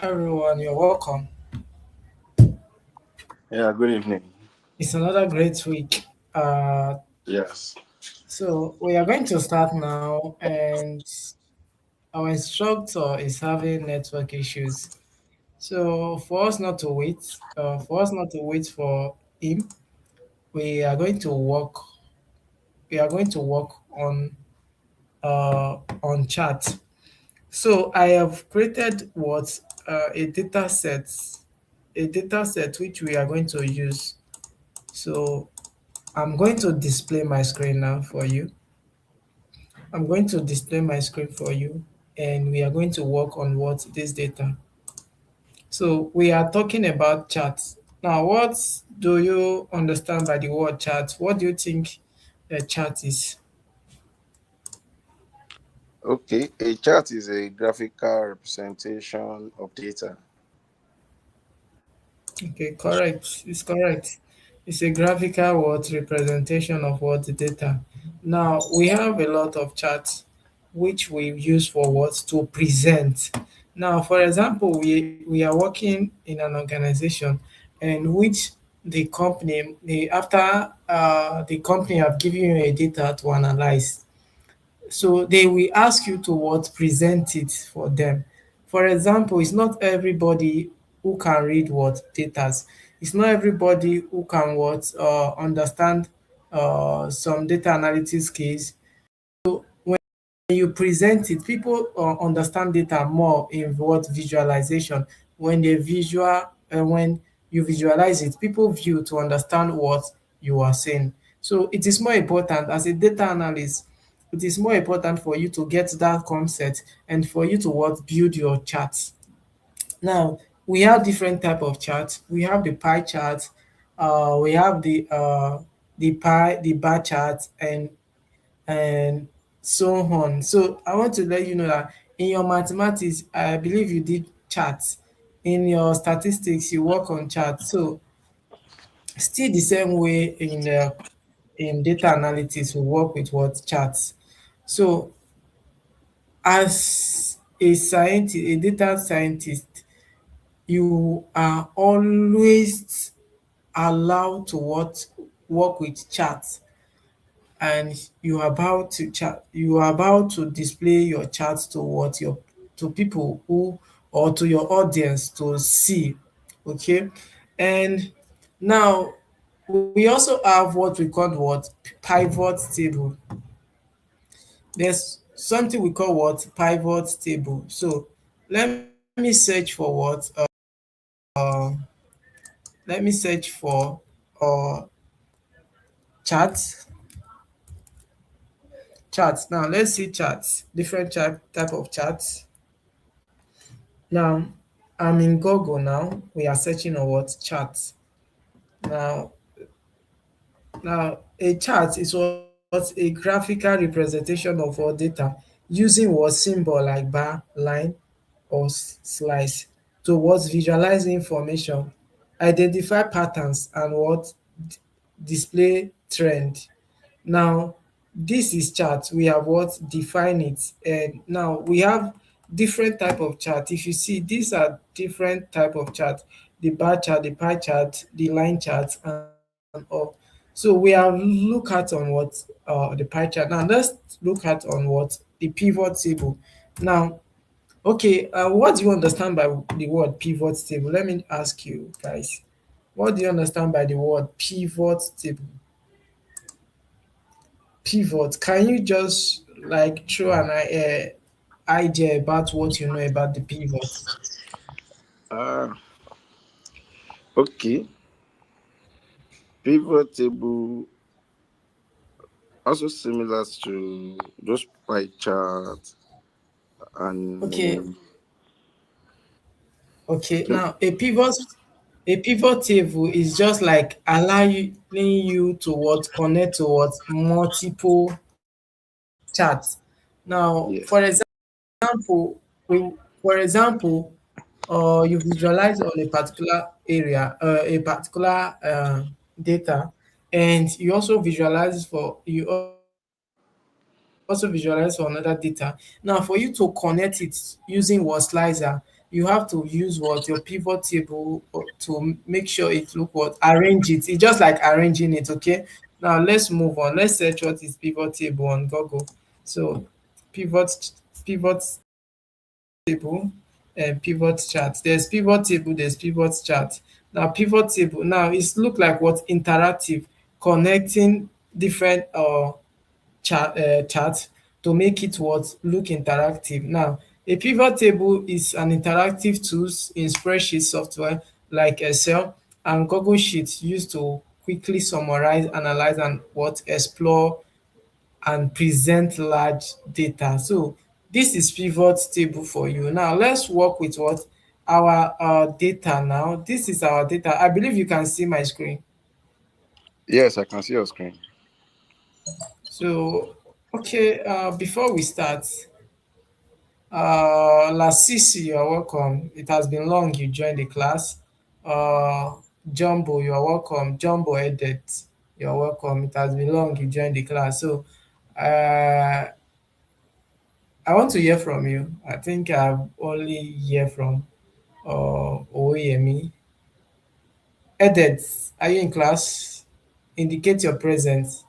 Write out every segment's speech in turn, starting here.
Everyone, you're welcome. Yeah, good evening. It's another great week. Uh, Yes. so we are going to start now, and our instructor is having network issues. So for us not to wait for him, we are going to work. We are going to work on chat. So I have created what a data set which we are going to use. So I'm going to display my screen now for you. I'm going to display my screen for you, and we are going to work on what this data. So we are talking about charts. Now, what do you understand by the word chart? What do you think a chart is? Okay. A chart is a graphical representation of data. Okay, correct. It's correct. It's a graphical what representation of what the data. Now we have a lot of charts which we use for what to present. Now, for example, we are working in an organization and which the after the company have given you a data to analyze, so they will ask you to what present it for them. For example, it's not everybody who can read what data. It's not everybody who can what understand some data analytics case. When you present it, people understand data more in what visualization. When they when you visualize it, people view to understand what you are saying. So it is more important as a data analyst. It is more important for you to get that concept and for you to what build your charts. Now we have different type of charts. We have the pie chart, we have the bar chart, and so on. So I want to let you know that in your mathematics, I believe you did charts. In your statistics, you work on charts. So still the same way in data analytics, we work with what charts. So as a scientist, a data scientist, you are always allowed to what work with charts, and you are about to display your chart to what your to people who or to your audience to see. Okay, and now we also have what we call what pivot table. There's something we call what pivot table. So let me search for what let me search for uh charts. Charts. Now let's see charts, different type of charts. Now I'm in Google now. We are searching on what charts. Now now a chart is what a graphical representation of our data using what symbol like bar, line, or slice to what visualize information, identify patterns, and what display trend. Now, this is chart. We have what define it, and now we have different type of chart. If you see, these are different type of chart: the bar chart, the pie chart, the line chart, and all. So we have look at on what the pie chart. Now let's look at on what the pivot table. Now, okay, what do you understand by the word pivot table? Let me ask you guys. What do you understand by the word pivot table? Pivot. Can you just like throw an idea about what you know about the pivot? Ah, okay. Pivot table also similar to those pie chart Okay, and okay. Now a pivot table is just like allowing you to what connect to what multiple charts. Now, for yes. example, we for example, you visualize on a particular area, a particular data, and you also visualize for another data. Now, for you to connect it using what slicer, you have to you have to use what your pivot table to make sure it look what arrange it. It's just like arranging it. Okay. Now let's move on. Let's search what is pivot table on Google. So pivot table and pivot chart. There's pivot table, there's pivot chart. Now pivot table now it's look like what interactive, connecting different chart to make it what look interactive. Now a pivot table is an interactive tools in spreadsheet software like Excel and Google Sheets used to quickly summarize, analyze and what explore and present large data. So this is pivot table for you. Now let's work with what our data now. This is our data. I believe you can see my screen. Yes, I can see your screen. So okay, before we start, Lasisi, you're welcome. It has been long you joined the class. Uh, Jumbo, you're welcome. Jumbo Edit, you're welcome. It has been long you joined the class. So uh, I want to hear from you. I think I've only hear from Oyemi. Edit, are you in class? Indicate your presence.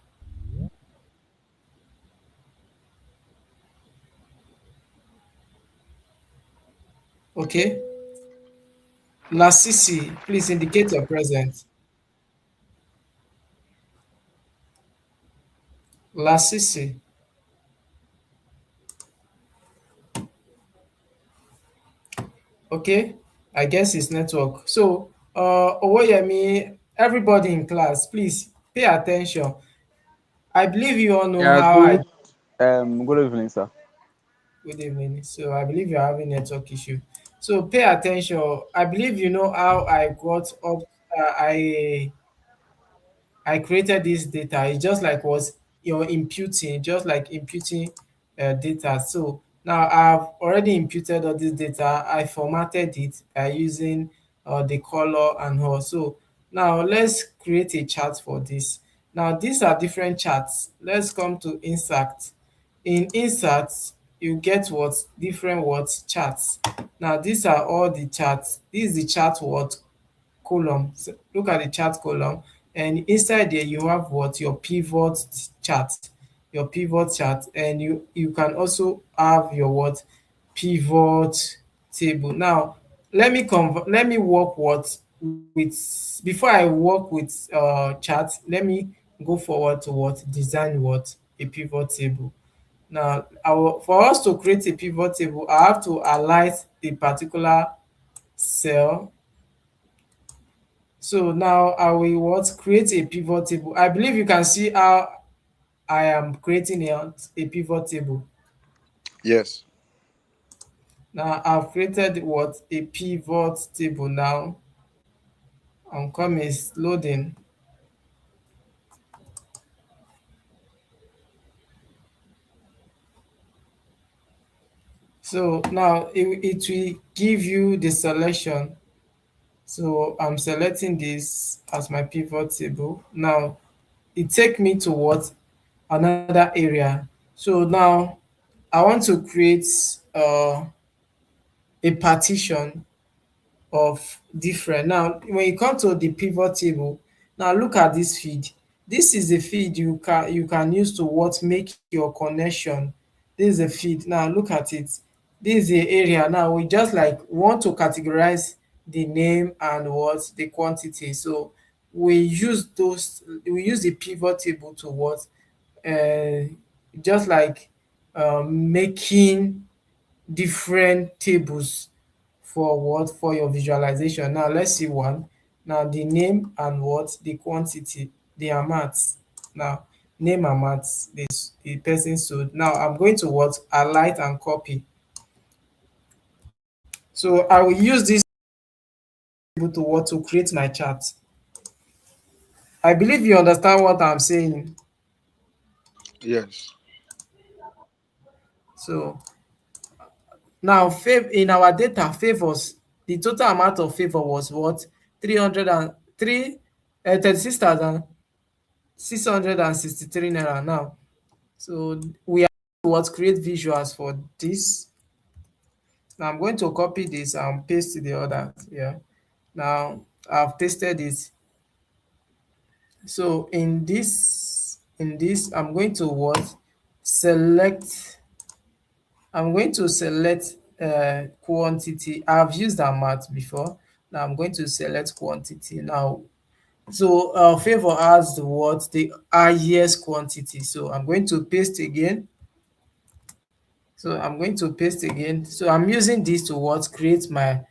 Okay. Lasisi, please indicate your presence. Lasisi. Okay, I guess it's network. So, Owoyemi, everybody in class, please pay attention. I believe you all know Yeah, how I. good evening, sir. Good evening. So, I believe you're having network issue. So, pay attention. I believe you know how I got up. I created this data. It's just like was you're imputing, just like imputing data. So now I've already imputed all this data. I formatted it by using the color and all. So now let's create a chart for this. Now these are different charts. Let's come to insert. In insert, you get what different what charts. Now these are all the charts. This is the chart what column. So look at the chart column, and inside there you have what your pivot chart, your pivot chart, and you can also have your what pivot table. Now let me work what with before I work with chart. Let me go forward to what design what a pivot table. Now for us to create a pivot table, I have to highlight a particular cell. So now I will what create a pivot table. I believe you can see how I am creating a pivot table. Yes. Now I've created what a pivot table now. I'm coming, it's loading. So now it will give you the selection. So I'm selecting this as my pivot table. Now it take me to what another area. So now I want to create a partition of different. Now, when you come to the pivot table, now look at this feed. This is the feed you can use to what make your connection. This is the feed. Now look at it. This is the area. Now we just like want to categorize the name and what the quantity. So we use the pivot table to what uh, just like making different tables for what for your visualization. Now let's see one. Now the name and what the quantity, the amount. Now name amount, this the person sold. Now I'm going to what highlight and copy. So I will use this table to what to create my chart. I believe you understand what I'm saying. Yes. So now in our data favors, the total amount of favor was what 303 36,663 naira now. So we have to what create visuals for this. Now I'm going to copy this and paste the other here. Now I've pasted it. So in this I'm going to what? Select I'm going to select quantity. I've used amount before. Now I'm going to select quantity now. So favor has the what? The highest quantity. So I'm going to paste again. So I'm going to paste again. So I'm using this to what? Create my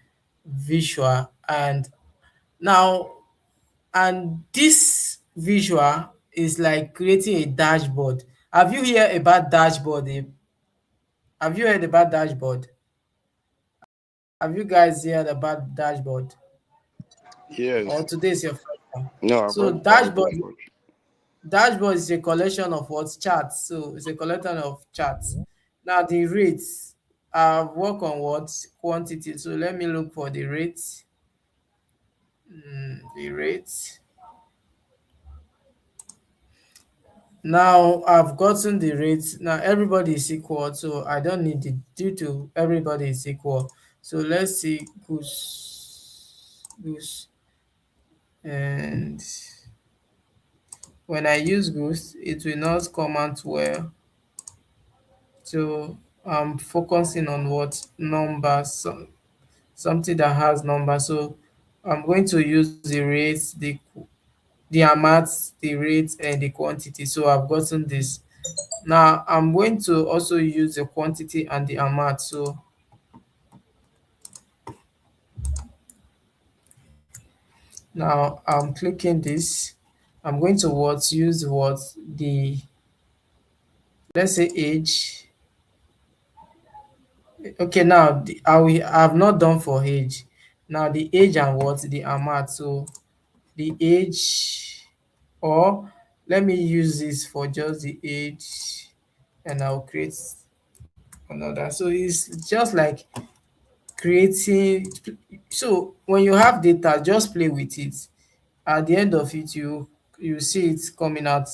visual. And now, and this visual is like creating a dashboard. Have you heard about dashboard? Have you heard about dashboard? Have you guys heard about dashboard? Or Yes. today is your first time? No, I've So heard about dashboard that much. dashboard is a collection of what? Charts. So it's a collection of charts. Now the rates, I've worked on what? Quantity. So let me look for the rates. The rates. Now I've gotten the rates. Now everybody is equal, so I don't need it due to everybody is equal. So let's see goose, and when I use goose, it will not come out well. So I'm focusing on what? Numbers, something that has numbers. So I'm going to use the rates, the amount, the rate, and the quantity. So I've gotten this. Now I'm going to also use the quantity and the amount. So now I'm clicking this. I'm going to what? Use what? The, let's say, age. Okay, now have not done for age. Now the age and what? The amount. So the age, or let me use this for just the age, and I'll create another. So it's just like creating. So when you have data, just play with it. At the end of it, you see it coming out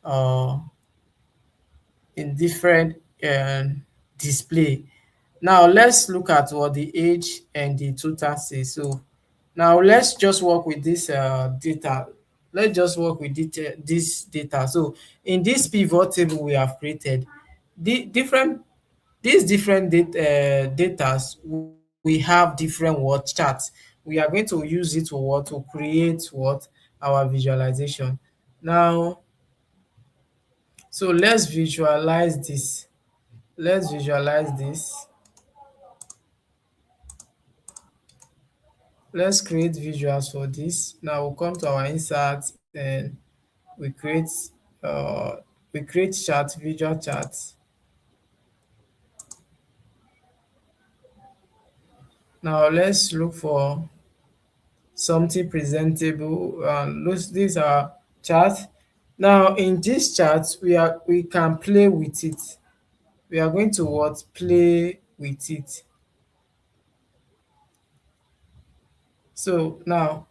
uh in different display. Now let's look at what the age and the total say. So now let's just work with this data. Let's just work with this data. So in this pivot table we have created, the different these different datas, we have different what? Charts. We are going to use it to what? To create what? Our visualization. Now, so let's visualize this. Let's visualize this. Let's create visuals for this. Now we'll come to our insert and we create uh we create chart, visual charts. Now let's look for something presentable. These are charts. Now in this chart, we can play with it. We are going to what? Play with it. So now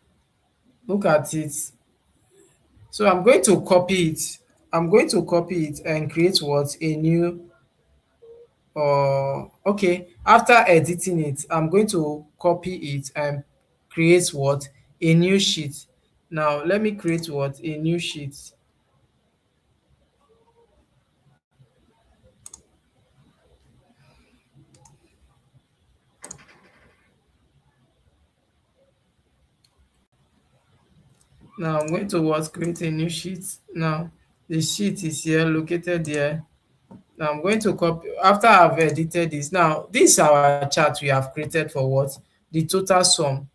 look at it. So I'm going to copy it. I'm going to copy it and create what? A new, okay, after editing it, I'm going to copy it and create what? A new sheet. Now let me create what? A new sheet. Now I'm going to what? Create a new sheet. Now the sheet is here, located here. Now I'm going to copy after I've edited this. Now this is our chart we have created for what? The total sum.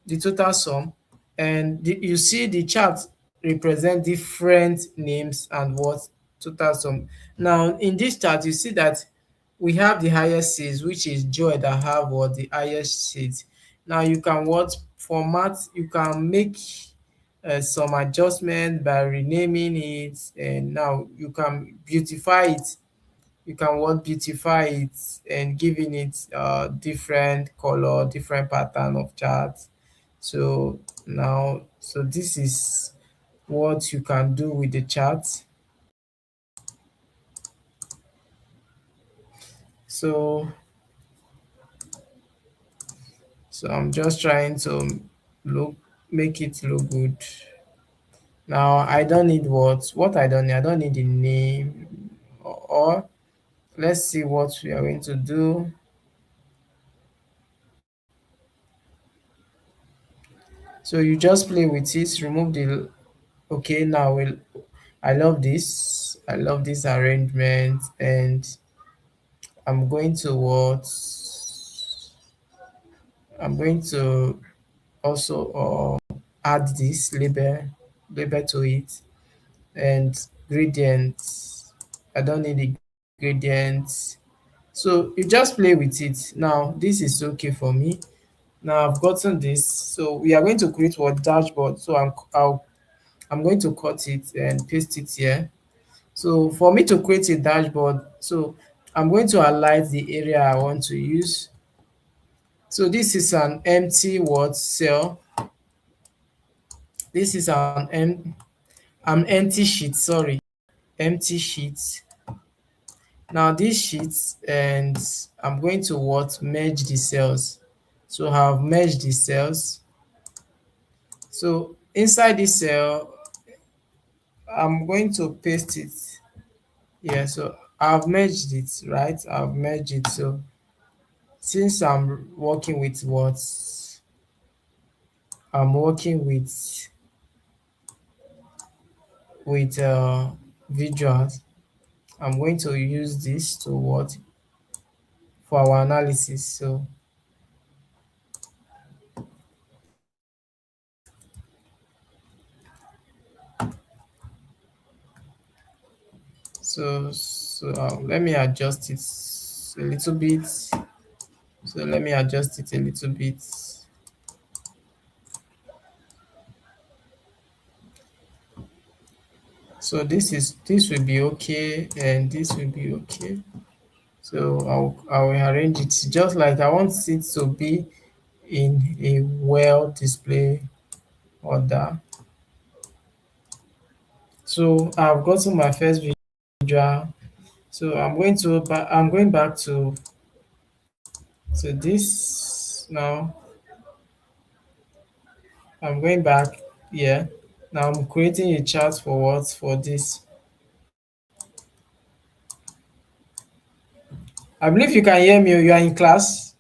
The total sum. And you see the chart represent different names and what? Total sum. Now in this chart you see that we have the highest seeds, which is joy, that have what? The highest seeds. Now you can what? Format, you can make some adjustment by renaming it, and now you can beautify it. You can what? Beautify it and giving it different color, different pattern of charts. So now, so this is what you can do with the chart. So I'm just trying to look make it look good. Now I don't need what I don't need the name, or let's see what we are going to do. So you just play with it, remove the okay. Now I love this. I love this arrangement, and I'm going to what I'm going to also add this label to it, and gradients. I don't need the gradients. So you just play with it. Now this is okay for me. Now I've gotten this. So we are going to create what dashboard. So I'm going to cut it and paste it here. So for me to create a dashboard, so I'm going to highlight the area I want to use. So this is an empty word cell. This is an empty sheet, sorry, empty sheet. Now this sheet, and I'm going to what merge the cells. So I've merged the cells. So inside this cell, I'm going to paste it. Yeah, so I've merged it, right? I've merged it. So since I'm working with what I'm working with visuals, I'm going to use this to what for our analysis. Let me adjust it a little bit. So let me adjust it a little bit. So this will be okay, and this will be okay. So I will arrange it just like I want it to be in a well display order. So I've gotten my first visual. So I'm going back to this now. I'm going back here. Now I'm creating a chart for what for this. I believe you can hear me. You are in class.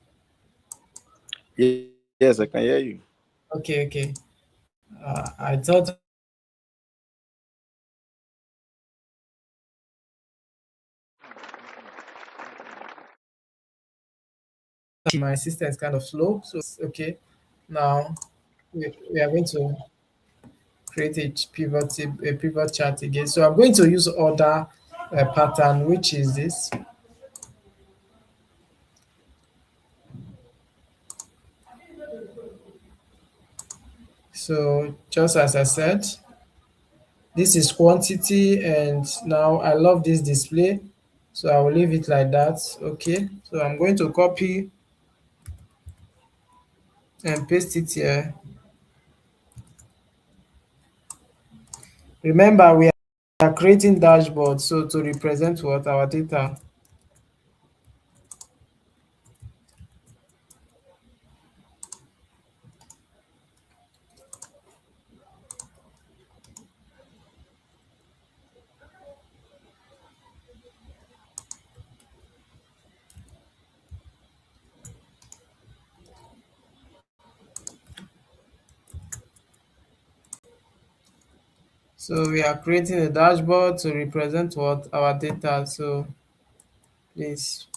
Yes, I can hear you. Okay, okay. I thought my system is kind of slow. So okay. Now we are going to create a pivot chart again. So I'm going to use order pattern, which is this. So just as I said, this is quantity, and now I love this display. So I will leave it like that. Okay. So I'm going to copy and paste it here. Remember, we are creating dashboard, so to represent what our data. So we are creating a dashboard to represent what our data. So please.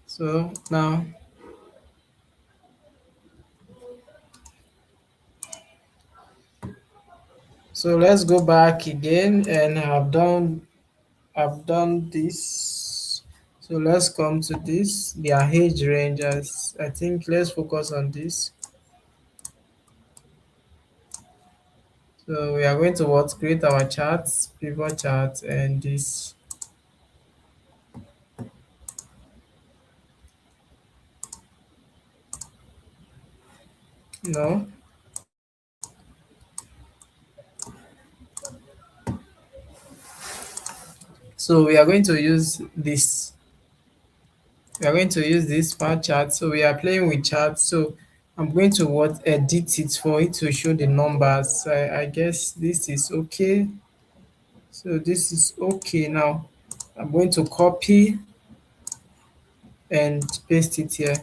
So now, so let's go back again, and I've done this. So let's come to this. Their age range. As I think let's focus on this. So we are going to what create our charts, pivot chart, and this. No. So we are going to use this. We are going to use this bar chart. So we are playing with charts. So I'm going to what edit it for it to show the numbers. I guess this is okay. So this is okay now. I'm going to copy and paste it here.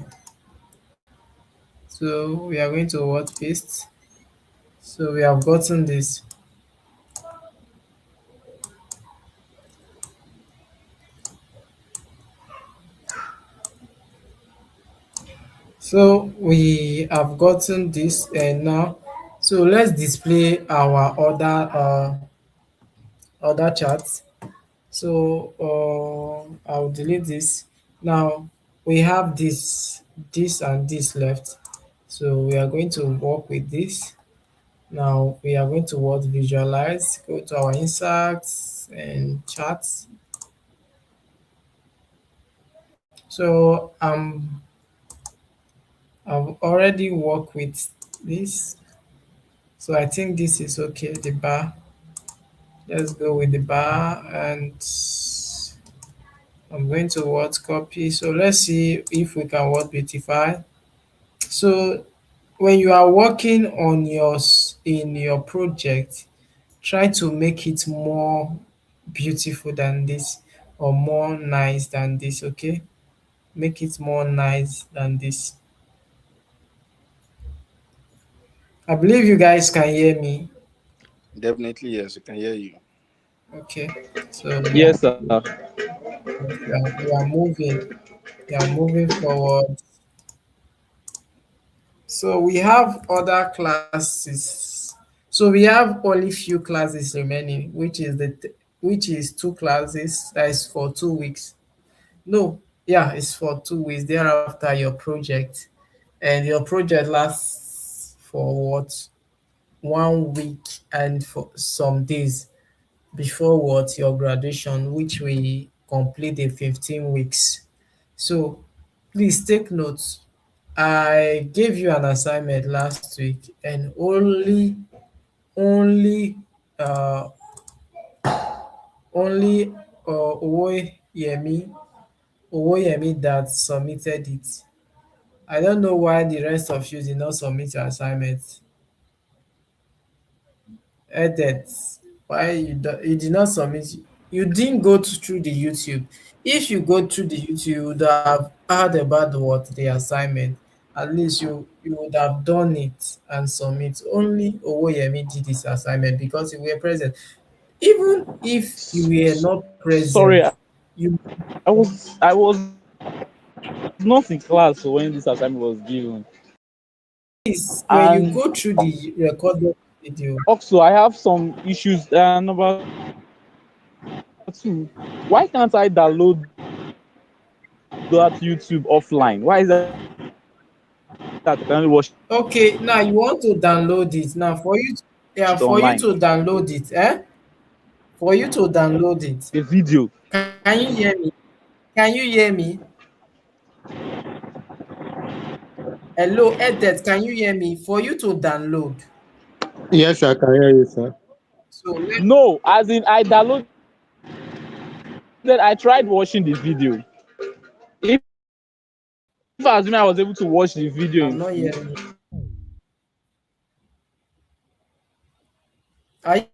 So we are going to what paste. So we have gotten this. So we have gotten this and now so let's display our other charts. So I'll delete this. Now we have this and this left. So we are going to work with this. Now we are going to what visualize, go to our inserts and charts. So I've already worked with this. So I think this is okay, the bar. Let's go with the bar and I'm going to what copy. So let's see if we can what beautify. So when you are working on in your project, try to make it more beautiful than this or more nice than this, okay? Make it more nice than this. I believe you guys can hear me. Definitely, yes, we can hear you. Okay. So Yes, sir. we are moving forward. So we have other classes. So we have only few classes remaining, which is two classes that is for 2 weeks. No, yeah, it's for 2 weeks. Thereafter, your project, and your project lasts for what 1 week and for some days before what your graduation, which we complete the 15 weeks. So please take notes. I gave you an assignment last week, and only uh only Owoyemi that submitted it. I don't know why the rest of you did not submit your assignment. Edet, why you did not submit? You didn't go through the YouTube. If you go through the YouTube, you would have heard about what the assignment. At least you would have done it and submit. Only Owoyemi did this assignment because you were present. Even if you were not present, Sorry, you I was not in class when this assignment was given. is when you And go through the recorded video. also, I have some issues. Number two, why can't I download that YouTube offline? Why is that I can only watch Okay, now you want to download it. Now it for you online? to download it, For you to download it. A video. Can you hear me? Can you hear me? Hello, Edet, can you hear me? For you to download. Yes, I can hear you, sir. So No, as in I downloaded. I tried watching the video. If I assume I was able to watch the video I'm in not full. hearing you. I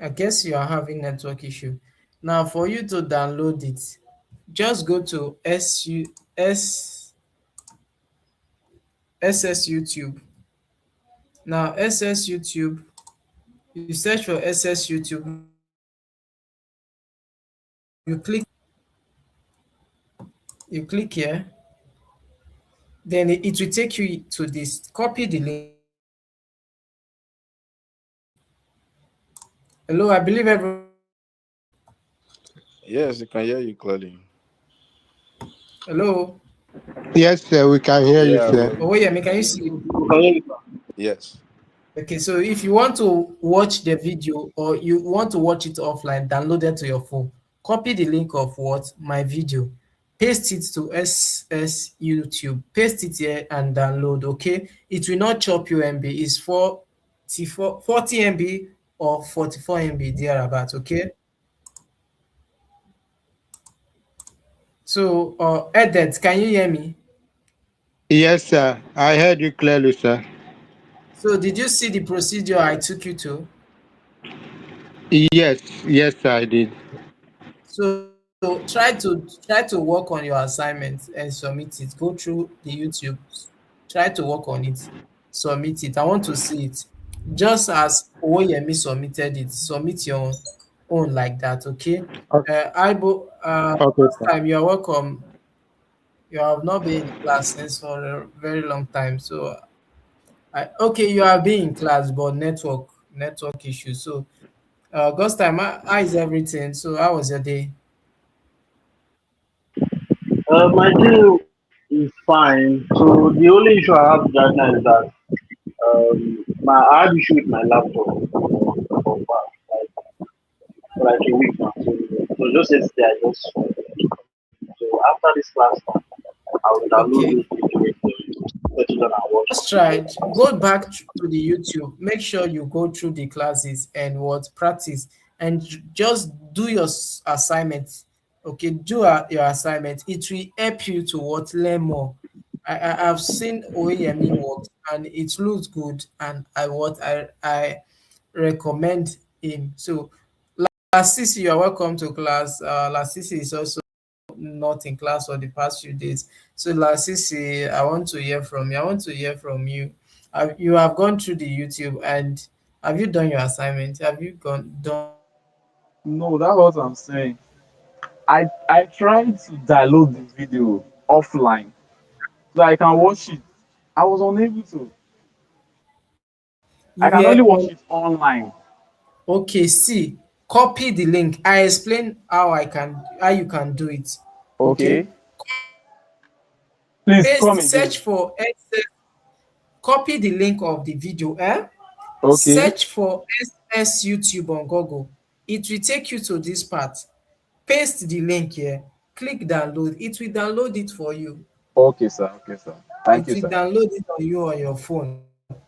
I guess you are having network issue. Now for you to download it, just go to SS YouTube. Now SS YouTube, you search for SS YouTube, you click here, then it will take you to this. Copy the link. Hello, I believe everyone. Yes, we can hear you clearly. Hello. Yes, sir, we can hear you, Yeah, sir. Oh yeah, can you see? yes. Okay, so if you want to watch the video or you want to watch it offline, download it to your phone. Copy the link of what my video, paste it to SS YouTube, paste it here and download. Okay, it will not chop you MB. It's 4 40 MB or 44 MB thereabout. Okay. So, Edet, can you hear me? Yes, sir. I heard you clearly, sir. So, did you see the procedure I took you to? Yes, yes, sir, I did. So, try to work on your assignment and submit it. Go through the YouTube. Try to work on it. Submit it. I want to see it. Just as Oyemi submitted it, submit your own like that. Okay. Ibo, Okay, first sir. time you're welcome. You have not been in class since for a very long time. So, okay, you have been in class, but network issues. So, Ghost time, how is everything? So, how was your day? My day is fine. So the only issue I have right now is that I had issue with my laptop for like a week now. So just yesterday I just so after this class now, I will download Okay. this video, set it on and watch Just it. try it. Go back to the YouTube. Make sure you go through the classes and what practice and just do your assignment. Okay, do your assignment. It will help you to what learn more. I've seen Oyemi work and it looks good, and I recommend him. So, Lasisi, you are welcome to class. Lasisi is also not in class for the past few days. So, Lasisi, I want to hear from you. I want to hear from you. You have gone through the YouTube, and have you done your assignment? Have you gone done? No, that's what I'm saying. I tried to download the video offline so I can watch it. I was unable to. I You can only were watch on. it online. Okay, see, copy the link. I explain how you can do it. Okay, Okay. Please paste, come search again. for SS, copy the link of the video. Okay. Search for SS YouTube on Google. It will take you to this part. Paste the link here. Click download. It will download it for you. Okay, sir. Okay, sir. Thank It you, will sir. download it on you on your phone.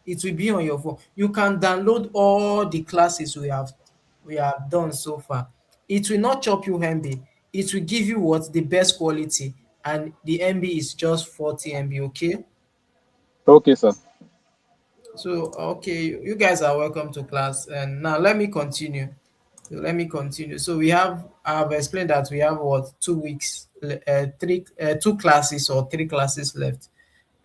It will be on your phone. You can download all the classes we have done so far. It will not chop you MB. It will give you what the best quality, and the MB is just 40 MB. Okay. Okay, sir. So okay, you guys are welcome to class. And now let me continue. So we have I've explained that we have what 2 weeks, two classes or three classes left.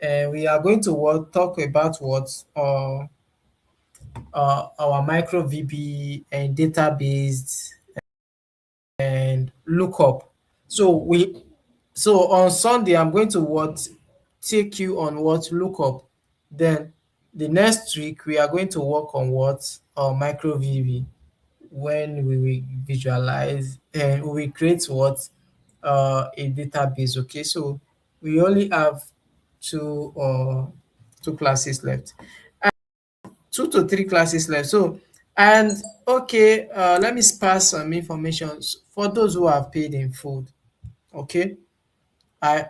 And we are going to talk about what our micro VB and database and lookup. So we so on Sunday I'm going to what take you on what lookup. Then the next week we are going to work on what micro VB, when we will visualize and we will create what a database. Okay, so we only have two classes left, 2 to 3 classes left. So, and okay, let me pass some information for those who have paid in full. Okay, I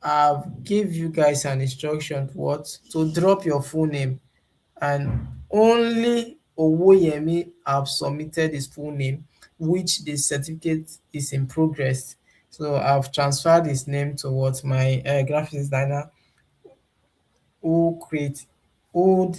have give you guys an instruction what to drop your full name, and only Owoyemi have submitted his full name, which the certificate is in progress. So I've transferred his name to what my graphics designer who create who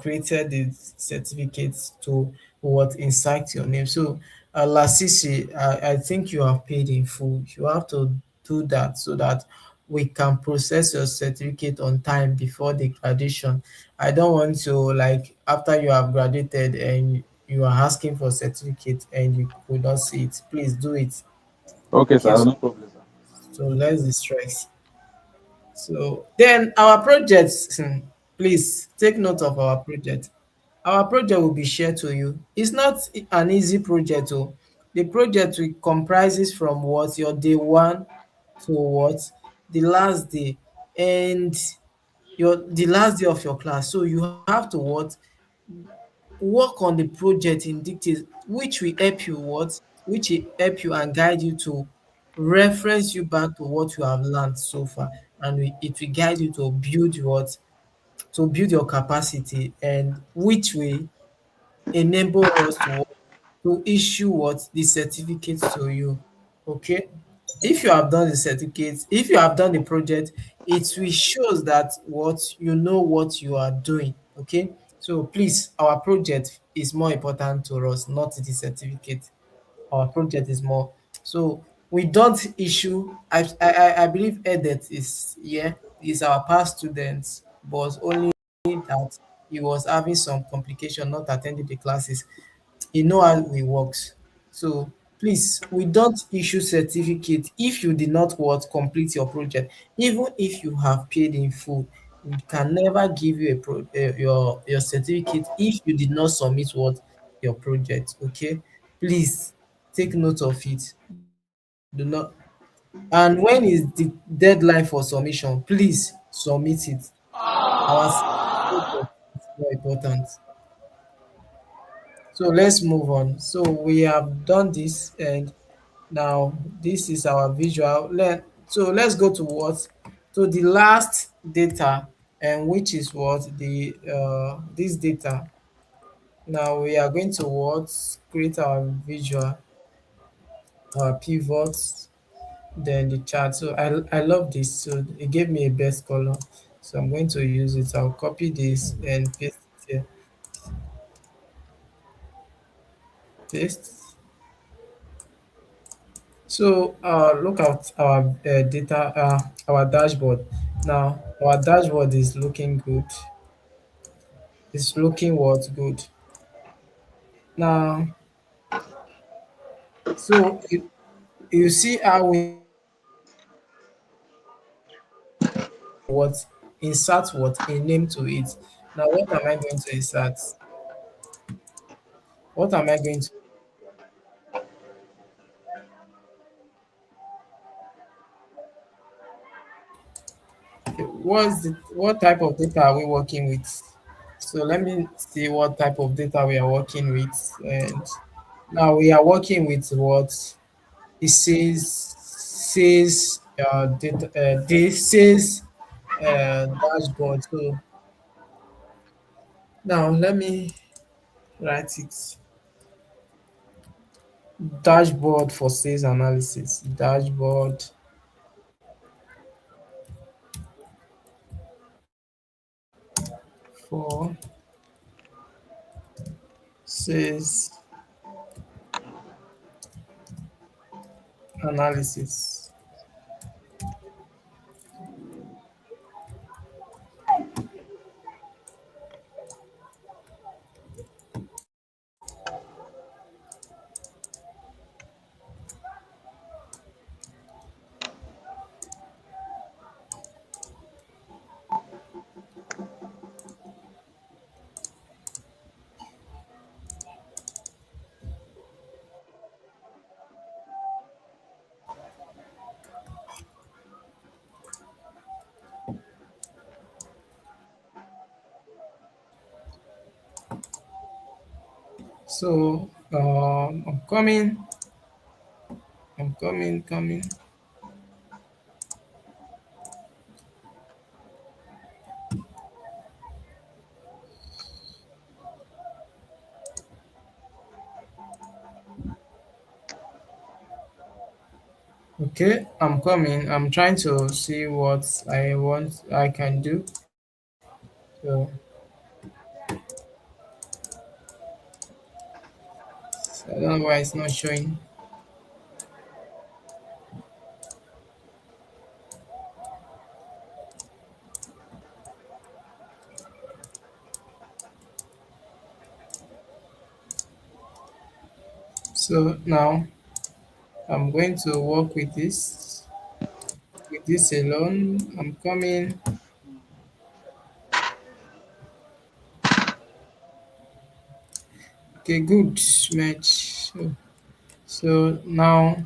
created the certificates to what insert your name. So Lasisi, I think you have paid in full. You have to do that so that we can process your certificate on time before the graduation. I don't want to, like, after you have graduated and you are asking for certificate and you could not see it. Please do it. Okay, Okay, sir. so, No problem, sir. so let's distress. So then our projects, please take note of our project. Our project will be shared to you. It's not an easy project. Oh. The project will comprises from what your day one to what the last day, and the last day of your class. So you have to what work on the project in detail, which will help you which will help you and guide you to reference you back to what you have learned so far, and it will guide you to build what to build your capacity, and which way enable us to issue what the certificates to you. Okay, if you have done the certificate, if you have done the project, it will shows that what you know what you are doing. Okay, so please, our project is more important to us, not the certificate. Our project is more. So we don't issue. I believe Edet is here. Is our past student, but only that he was having some complication, not attending the classes. He know how we works. So please, we don't issue certificate if you did not what complete your project. Even if you have paid in full, we can never give you your certificate if you did not submit what your project. Okay, please take note of it. Do not. And when is the deadline for submission? Please submit it. Our project is more important. So let's move on. So we have done this, and now this is our visual. So let's go to what? To the last data, and which is what the this data. Now we are going to what? Create our visual, our pivots, then the chart. So I love this. So it gave me a best color. So I'm going to use it. I'll copy this and paste it here. Paste. So look at our data, our dashboard. Now our dashboard is looking good. It's looking what good. Now, so you see how we what insert what a name to it. Now, what am I going to insert? What am I going to? What type of data are we working with? So let me see what type of data we are working with. And now we are working with what it says data this says dashboard. So now let me write it. Dashboard for sales analysis. Dashboard for sales analysis. So I'm coming. I'm coming. Okay, I'm coming. I'm trying to see what I want I can do. So, I don't know why it's not showing. So now I'm going to work with this alone. I'm coming. Okay, good match. So now,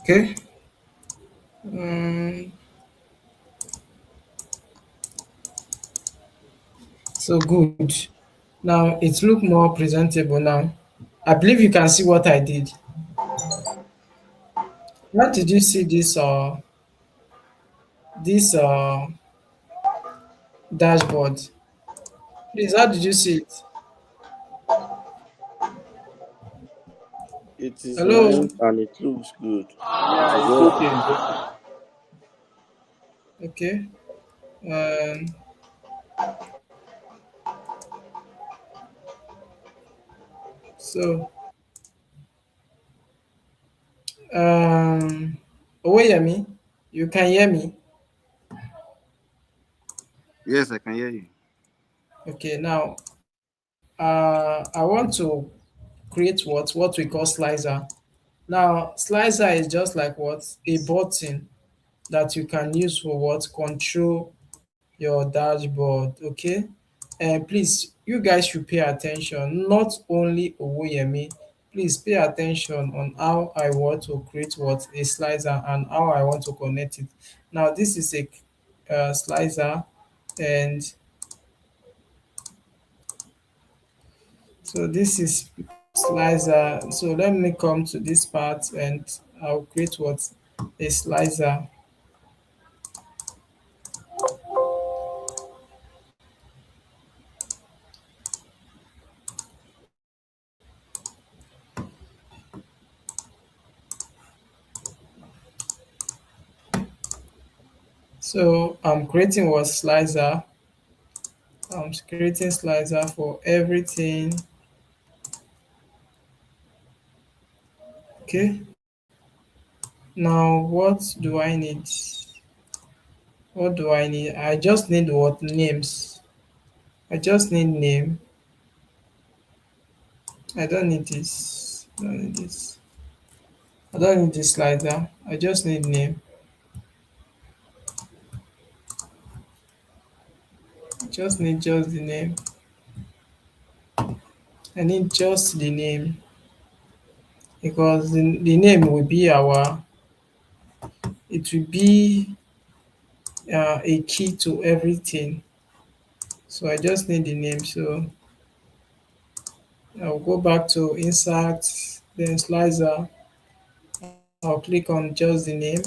Okay. Um, so good. Now it look more presentable now. I believe you can see what I did. How did you see this dashboard? Please, how did you see it? It is Hello? nice and it looks good. It Yeah, is it's well. okay. It's okay. Okay. Um so um Oweyemi, you can hear me? Yes, I can hear you. Okay, now I want to create what we call slicer. Now slicer is just like what? A button that you can use for what? Control your dashboard. Okay, and please, you guys should pay attention, not only Owoyemi. Please pay attention on how I want to create what? A slicer, and how I want to connect it. Now this is a slicer, and so this is slicer. So let me come to this part, and I'll create what? A slicer. So I'm creating what? Slicer. I'm creating slicer for everything. Okay, now what do I need? What do I need? I just need what? Names. I just need name. I don't need this. I don't need this. I don't need this slider. I just need name. I just need just the name. I need just the name, because the name will be our, it will be a key to everything. So I just need the name. So I'll go back to insert, then slicer. I'll click on just the name.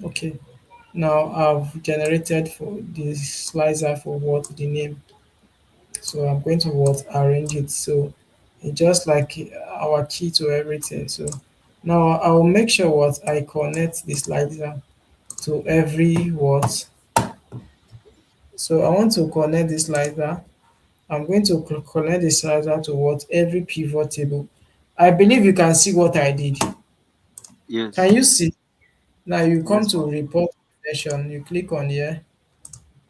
Okay. Now I've generated for this slicer for what? The name. So I'm going to what? Arrange it. So it's just like our key to everything. So now I'll make sure what? I connect the slicer to every what? So I want to connect the slicer. I'm going to connect the slicer to what? Every pivot table. I believe you can see what I did. Can Yes. you see? Now you come Yes, to ma'am. report session, you click on here,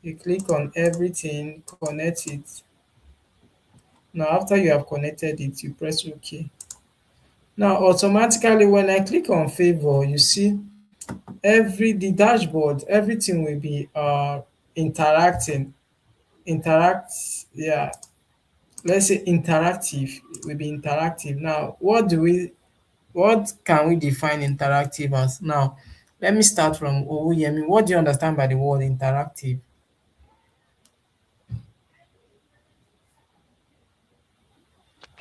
you click on everything, connect it. Now after you have connected it, you press OK. Now automatically when I click on favor, you see the dashboard, everything will be interacting. Interact, yeah. Let's say interactive. It will be interactive. Now what can we define interactive as? Now let me start from Owuyemi. What do you understand by the word interactive?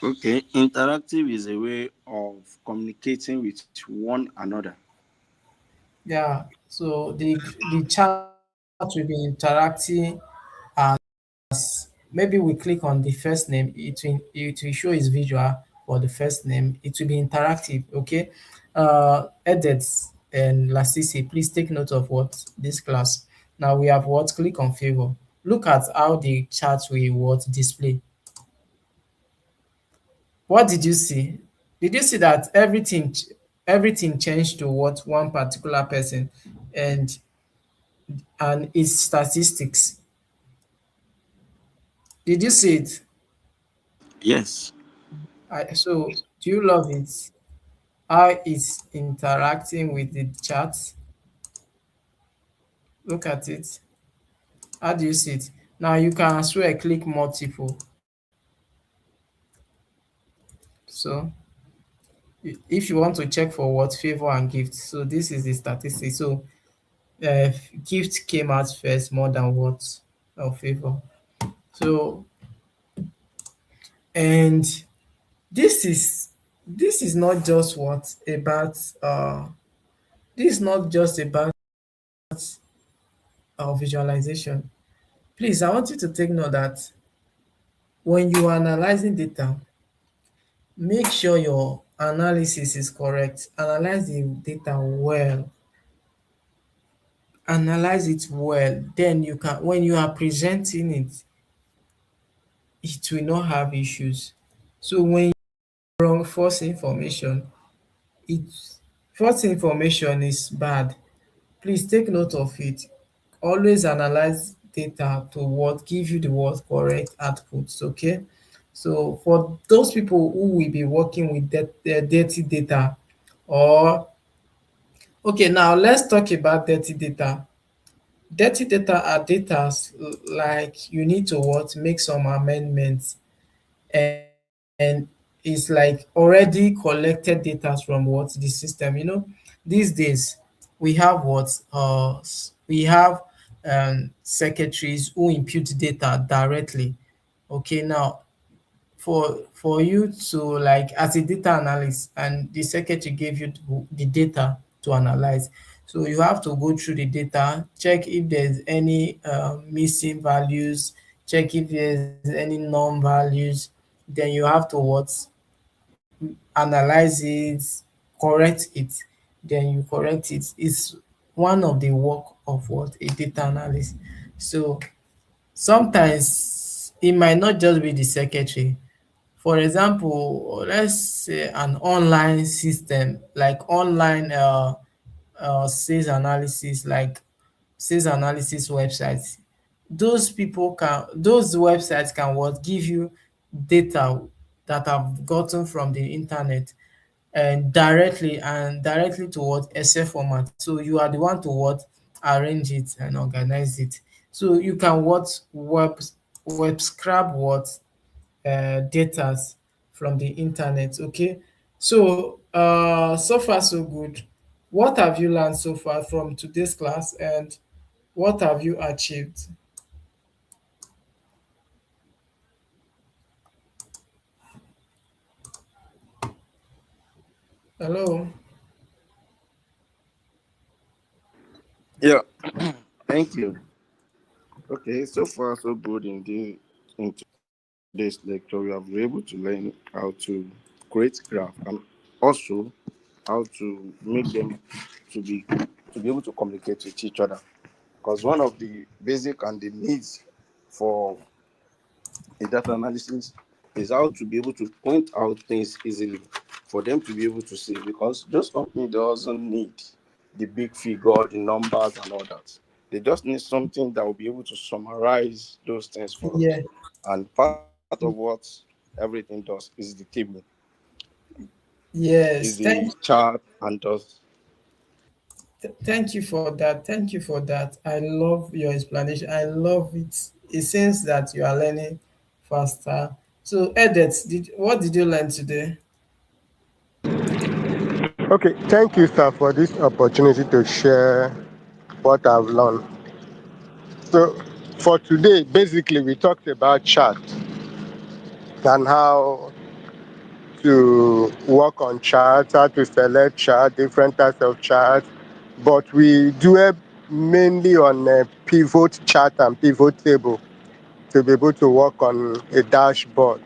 Okay. Interactive is a way of communicating with one another. Yeah, so the chat will be interacting as, maybe we click on the first name, it will show its visual for the first name. It will be interactive, okay? Edits and Lasisi, please take note of what this class. Now we have what? Click on favor. Look at how the chat will what display. What did you see? Did you see that everything changed to what? One particular person, and its statistics. Did you see it? Yes. So do you love it? How it's interacting with the chat? Look at it. How do you see it? Now you can as well click multiple. So if you want to check for what favor and gift, so this is the statistic. So uh, gift came out first more than what favor. So and this is this is not just what about this is not just about visualization. Please, I want you to take note that when you are analyzing data, make sure your analysis is correct. Analyze the data well. Analyze it well. Then you can, when you are presenting it, it will not have issues. So when you wrong false information, it false information is bad. Please take note of it. Always analyze data to what give you the what correct outputs. Okay. So for those people who will be working with dirty data, or okay, now let's talk about dirty data. Dirty data are data like you need to what make some amendments, and it's like already collected data from what the system. These days we have we have secretaries who input data directly. Okay, now for you to, like, as a data analyst, and the secretary gave you the data to analyze, so you have to go through the data, check if there's any missing values, check if there's any non-values, then you have to what analyze it, correct it, then you correct it. It's one of the work of what a data analyst. So sometimes it might not just be the secretary. For example, let's say an online system, like online sales analysis, like sales analysis websites. Those websites can what give you data that have gotten from the internet, and directly to what Excel format. So you are the one to what arrange it and organize it. So you can what web scrap what data from the internet. Okay, so so far so good. What have you learned so far from today's class, and what have you achieved? Hello. Yeah, thank you. Okay, so far so good in today's lecture. We have been able to learn how to create graph, and also how to make them to be able to communicate with each other. Because one of the basic and the needs for a data analysis is how to be able to point out things easily for them to be able to see. Because this company doesn't need the big figure, the numbers, and all that. They just need something that will be able to summarize those things for us. Yeah. And part of what everything does is the table, is Yes. the chart, and does. Thank you for that. Thank you for that. I love your explanation. I love it. It seems that you are learning faster. So, Edith, what did you learn today? Okay, thank you, sir, for this opportunity to share what I've learned. So, for today, basically, we talked about chart and how to work on charts, how to select chart, different types of charts. But we do it mainly on a pivot chart and pivot table to be able to work on a dashboard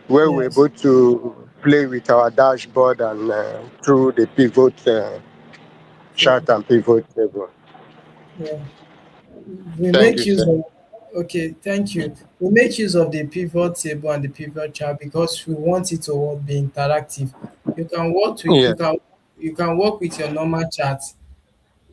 where we're Yes. able to play with our dashboard and through the pivot Yeah. chart and pivot table. Yeah. We Thank make you, use sir. of, okay, thank you. We make use of the pivot table and the pivot chart because we want it to be interactive. You can work with Yeah. you can work with your normal chart.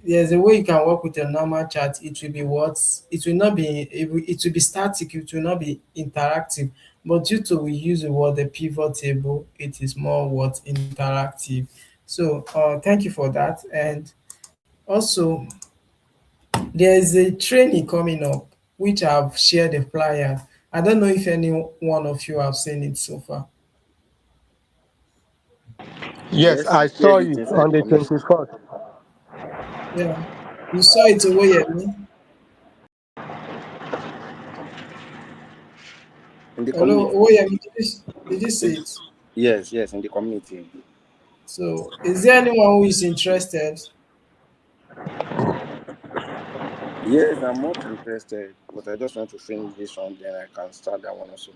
There's a way you can work with your normal chart. It will be what it will not be it will be static, it will not be interactive. But due to we use the word the pivot table, it is more what interactive. So thank you for that. And also there is a training coming up which I've shared the flyer. I don't know if any one of you have seen it so far. Yes, Yes, I you shared saw it it inside on the the community. 24th. Yeah. You saw it over here. In the Hello, community. Oyemi, did you see In- it? yes, yes, in the community. So, is there anyone who is interested? Yes, I'm much interested, but I just want to finish this one, then I can start that one also.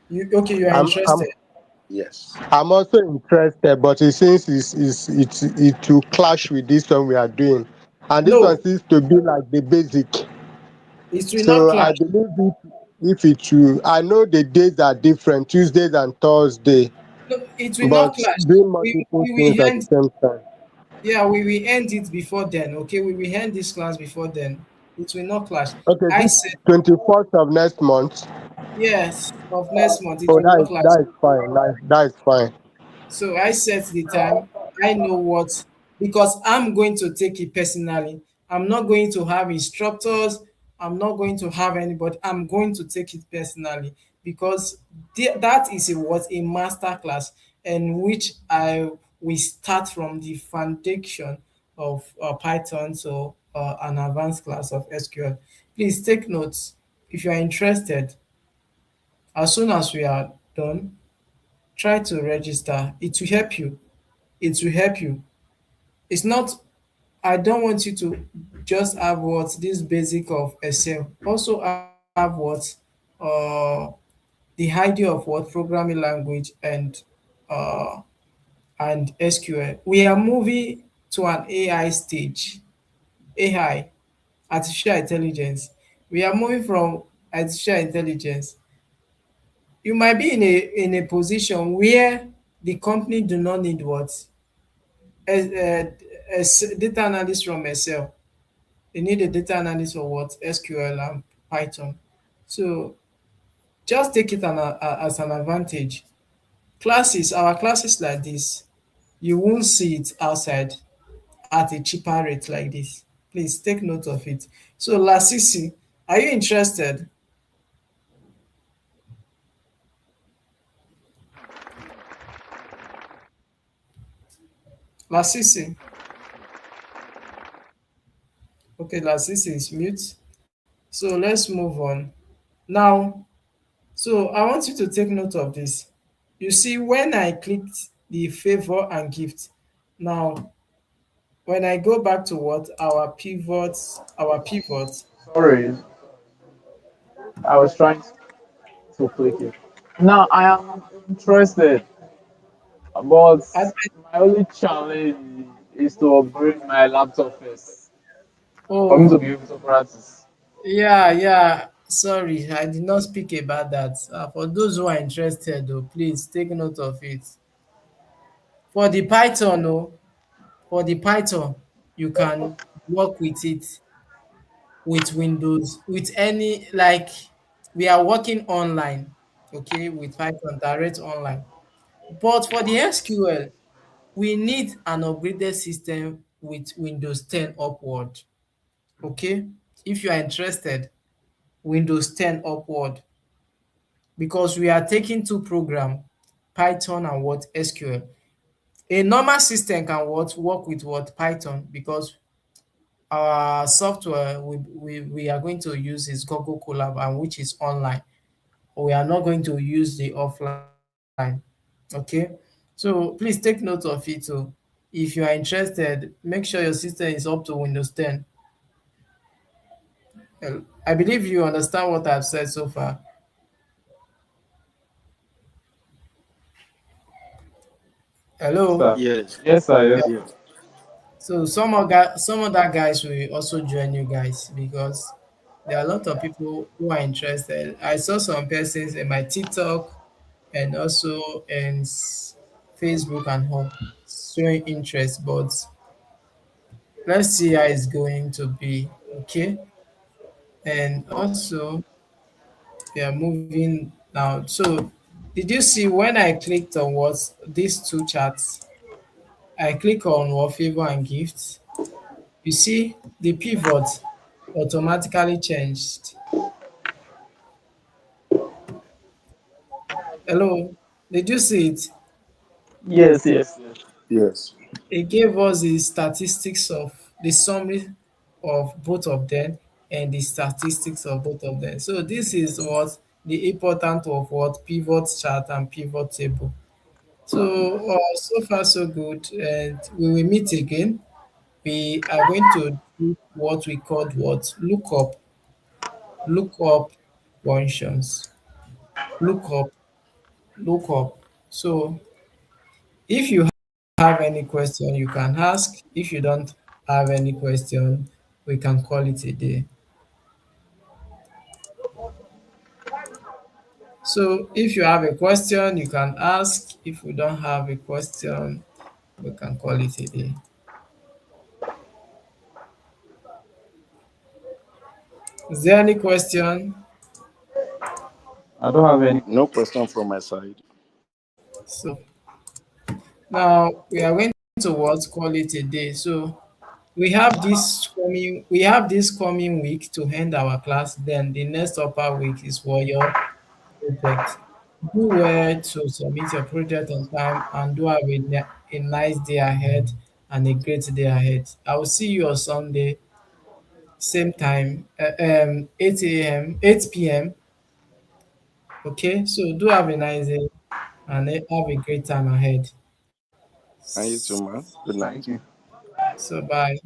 You okay? You are I'm I'm interested. Yes. I'm also interested, but it seems it will clash with this one we are doing, and this one No, seems to be like the basic. it will not So I clash. believe if it will, I know the days are different, Tuesdays and Thursday, No, it will not but clash. doing We multiple we things will at the end. same time. Yeah, we will end it before then. Okay, we will end this class before then. It will not clash. Okay, I this said 24th of next month. yes of next month. It Oh, will not clash. that is fine. That is fine. So I set the time. I know what because I'm going to take it personally. I'm not going to have instructors. I'm not going to have anybody. I'm going to take it personally because that is a master class in which I we start from the foundation of Python to an advanced class of SQL. Please take notes if you are interested. As soon as we are done, try to register. It will help you. It will help you. It's not, I don't want you to just have what this basic of Excel. Also have what uh the idea of what programming language uh and SQL. We are moving to an AI stage. AI, artificial intelligence. We are moving from artificial intelligence. You might be in a position where the company do not need what as data analyst from Excel. They need a data analyst for what? SQL and Python. So just take it as an advantage. Our classes like this, you won't see it outside at a cheaper rate like this. Please take note of it. So Lasisi, are you interested? Lasisi. Okay, Lasisi is mute. So let's move on. Now, so I want you to take note of this. You see, when I clicked the favor and gift, now when I go back to what our pivot, Sorry, I was trying to click it. Now I am interested, but and my only challenge is to upgrade my laptop first for me oh to be able to practice. yeah, yeah. Sorry, I did not speak about that. For those who are interested, though, please take note of it. For the Python, for the Python, you can work with it with Windows, with any like we are working online, okay, with Python direct online. But for the SQL, we need an upgraded system with Windows 10 upward. Okay, if you are interested, Windows 10 upward, because we are taking two programs, Python and what SQL. A normal system can what work with what Python because our software we are going to use is Google Colab and which is online. We are not going to use the offline. Okay, so please take note of it too. If you are interested, make sure your system is up to Windows 10. I believe you understand what I've said so far. Hello. Sir. Yes. Yes, sir. Yeah. Yes. Yes. So some other guys will also join you guys because there are a lot of people who are interested. I saw some persons in my TikTok and also in Facebook and all showing interest, but let's see how it's going to be. Okay. And also we are moving now. So did you see when I clicked on what these two charts? I click on what favor and gifts. You see the pivot automatically changed. Hello, did you see it? Yes, yes, yes. Yes. It gave us the statistics of the summary of both of them and the statistics of both of them. So this is what the importance of what pivot chart and pivot table. So so far so good, and we will meet again. We are going to do what we called what look up functions. Look up, look up. So if you have any question, you can ask. If you don't have any question, we can call it a day. So if you have a question, you can ask. If we don't have a question, we can call it a day. Is there any question? I don't have any No question. question from my side. So now we are going to what call it a day. So we have this coming week to end our class. Then the next upper week is for your project. Do well to submit your project on time and do have a nice day ahead and a great day ahead. I will see you on Sunday, same time, 8 a.m., 8 p.m. Okay, so do have a nice day and have a great time ahead. And you too, man. Good night. Thank you. So, bye.